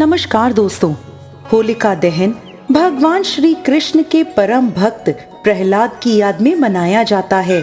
नमस्कार दोस्तों। होलिका दहन भगवान श्री कृष्ण के परम भक्त प्रहलाद की याद में मनाया जाता है।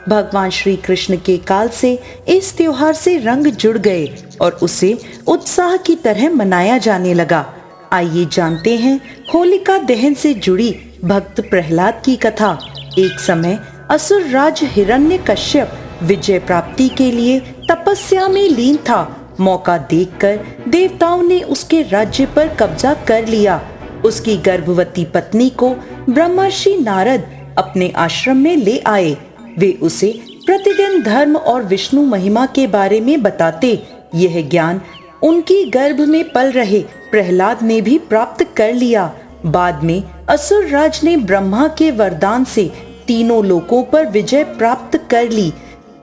भगवान श्री कृष्ण के काल से इस त्योहार से रंग जुड़ गए और उसे उत्साह की तरह मनाया जाने लगा। आइए जानते हैं होलिका दहन से जुड़ी भक्त प्रहलाद की कथा। एक समय असुर राज हिरण्यकश्यप विजय प्राप्ति के लिए तपस्या में लीन था। मौका देखकर देवताओं ने उसके राज्य पर कब्जा कर लिया। उसकी गर्भवती पत्नी को ब्रह्मर्षि नारद अपने आश्रम में ले आए। वे उसे प्रतिदिन धर्म और विष्णु महिमा के बारे में बताते। यह ज्ञान उनकी गर्भ में पल रहे प्रहलाद ने भी प्राप्त कर लिया। बाद में असुर राज ने ब्रह्मा के वरदान से तीनों लोकों पर विजय प्राप्त कर ली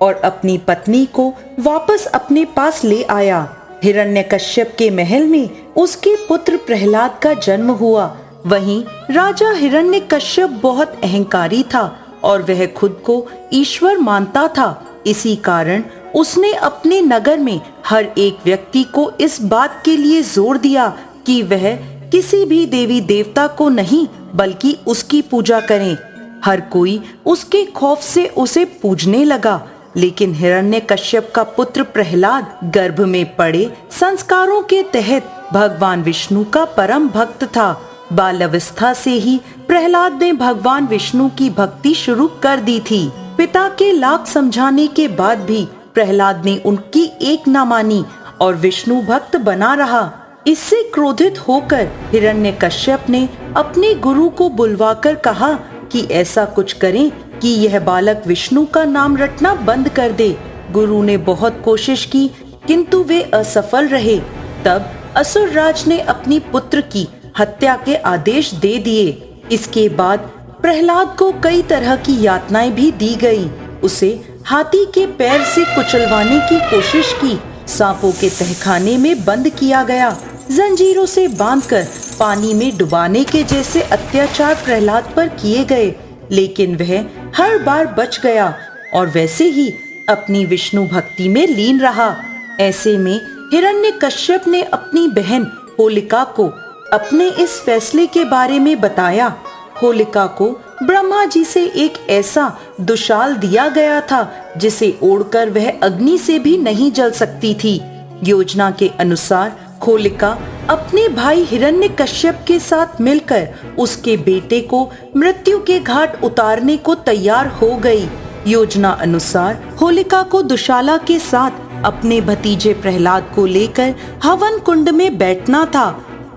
और अपनी पत्नी को वापस अपने पास ले आया। हिरण्यकश्यप के महल में उसके पुत्र प्रहलाद का जन्म हुआ। वहीं राजा हिरण्यकश्यप बहुत अहंकारी था और वह खुद को ईश्वर मानता था। इसी कारण उसने अपने नगर में हर एक व्यक्ति को इस बात के लिए जोर दिया कि वह किसी भी देवी देवता को नहीं बल्कि उसकी पूजा करें। हर कोई उसके खौफ से उसे पूजने लगा। लेकिन हिरण्यकश्यप का पुत्र प्रहलाद गर्भ में पड़े संस्कारों के तहत भगवान विष्णु का परम भक्त था। बाल अवस्था से ही प्रहलाद ने भगवान विष्णु की भक्ति शुरू कर दी थी। पिता के लाख समझाने के बाद भी प्रहलाद ने उनकी एक न मानी और विष्णु भक्त बना रहा। इससे क्रोधित होकर हिरण्यकश्यप ने अपने गुरु को बुलवाकर कहा कि ऐसा कुछ करें कि यह बालक विष्णु का नाम रटना बंद कर दे। गुरु ने बहुत कोशिश की किंतु वे असफल रहे। तब असुर राज ने अपनी पुत्र की हत्या के आदेश दे दिए। इसके बाद प्रहलाद को कई तरह की यातनाएं भी दी गई। उसे हाथी के पैर से कुचलवाने की कोशिश की, सांपों के तहखाने में बंद किया गया, जंजीरों से बांधकर पानी में डुबाने के जैसे अत्याचार प्रहलाद पर किए गए। लेकिन वह हर बार बच गया और वैसे ही अपनी विष्णु भक्ति में लीन रहा। ऐसे में हिरण्यकश्यप ने अपनी बहन होलिका को अपने इस फैसले के बारे में बताया। होलिका को ब्रह्मा जी से एक ऐसा दुशाल दिया गया था जिसे ओढ़कर वह अग्नि से भी नहीं जल सकती थी। योजना के अनुसार होलिका अपने भाई हिरण्यकश्यप के साथ मिलकर उसके बेटे को मृत्यु के घाट उतारने को तैयार हो गई। योजना अनुसार होलिका को दुशाला के साथ अपने भतीजे प्रहलाद को लेकर हवन कुंड में बैठना था।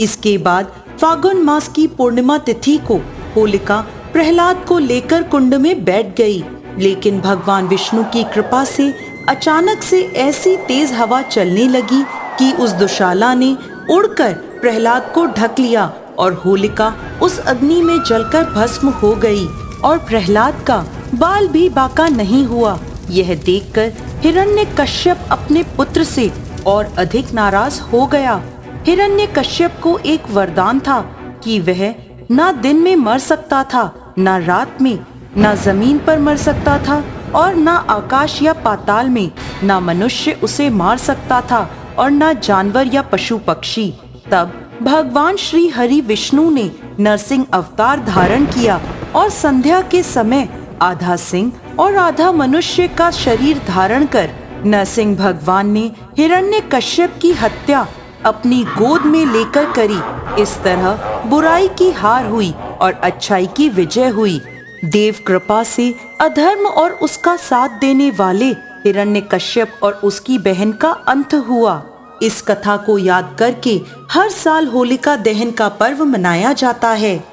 इसके बाद फागुन मास की पूर्णिमा तिथि को होलिका प्रहलाद को लेकर कुंड में बैठ गई। लेकिन भगवान विष्णु की कृपा से अचानक से ऐसी तेज हवा चलने लगी कि उस दुशाला ने उड़कर प्रहलाद को ढक लिया और होलिका उस अग्नि में जलकर भस्म हो गई और प्रहलाद का बाल भी बाका नहीं हुआ। यह देखकर हिरण्यकश्यप अपने पुत्र से और अधिक नाराज हो गया। हिरण्यकश्यप को एक वरदान था कि वह ना दिन में मर सकता था, ना रात में, ना जमीन पर मर सकता था और ना आकाश या पाताल में। ना मनुष्य उसे मार सकता था और ना जानवर या पशु पक्षी। तब भगवान श्री हरि विष्णु ने नरसिंह अवतार धारण किया और संध्या के समय आधा सिंह और आधा मनुष्य का शरीर धारण कर नरसिंह भगवान ने हिरण्यकश्यप की हत्या अपनी गोद में लेकर करी। इस तरह बुराई की हार हुई और अच्छाई की विजय हुई। देव कृपा से अधर्म और उसका साथ देने वाले हिरण्यकश्यप और उसकी बहन का अंत हुआ। इस कथा को याद करके हर साल होलिका दहन का पर्व मनाया जाता है।